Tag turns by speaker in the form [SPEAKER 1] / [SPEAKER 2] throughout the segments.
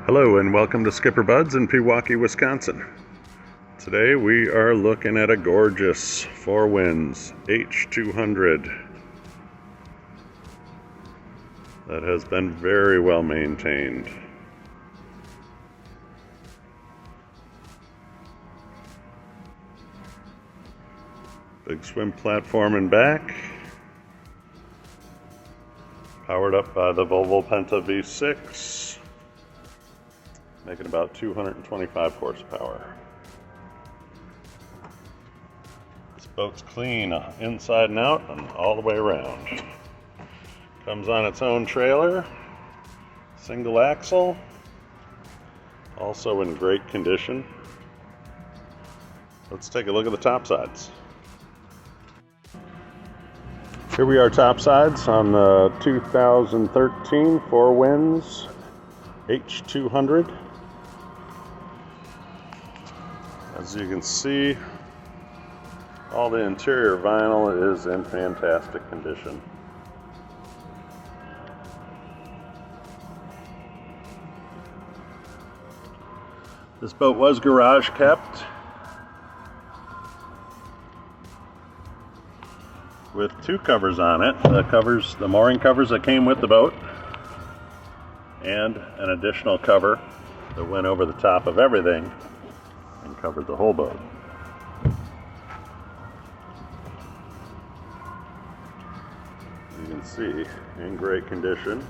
[SPEAKER 1] Hello and welcome to SkipperBud's in Pewaukee, Wisconsin. Today we are looking at a gorgeous Four Winds H200 that has been very well maintained. Big swim platform in back, powered up by the Volvo-Penta V6. Making about 225 horsepower. This boat's clean inside and out and all the way around. Comes on its own trailer, single axle, also in great condition. Let's take a look at the top sides. Here we are top sides on the 2013 Four Winds H200. As you can see, all the interior vinyl is in fantastic condition. This boat was garage kept with two covers on it. The mooring covers that came with the boat, and an additional cover that went over the top of everything and covered the whole boat. You can see in great condition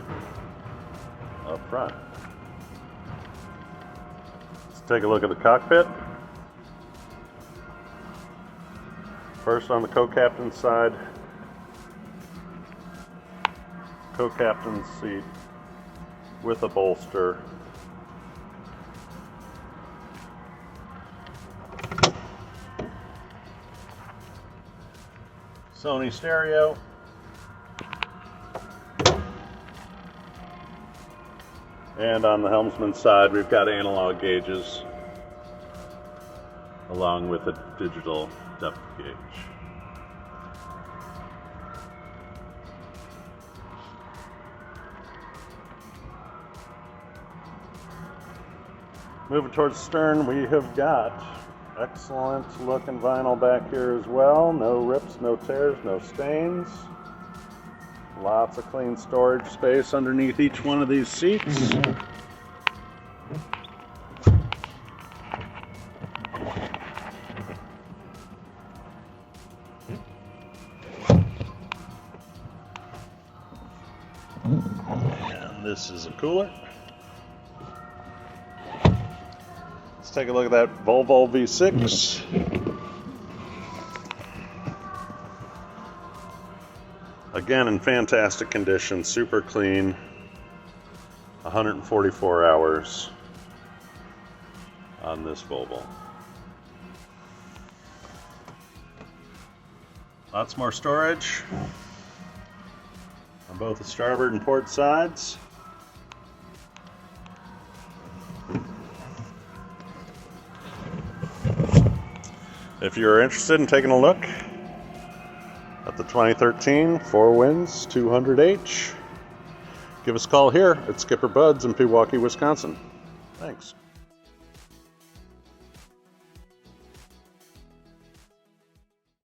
[SPEAKER 1] up front. Let's take a look at the cockpit. First, on the co-captain's side, co-captain's seat with a bolster. Sony stereo. And on the helmsman's side, we've got analog gauges along with a digital depth gauge. Moving towards the stern, we have got excellent looking vinyl back here as well. No rips, no tears, no stains. Lots of clean storage space underneath each one of these seats. And this is a cooler. Let's take a look at that Volvo V6. Again, in fantastic condition, super clean, 144 hours on this Volvo. Lots more storage on both the starboard and port sides. If you're interested in taking a look at the 2013 Four Winds 200H, give us a call here at SkipperBud's in Pewaukee, Wisconsin. Thanks.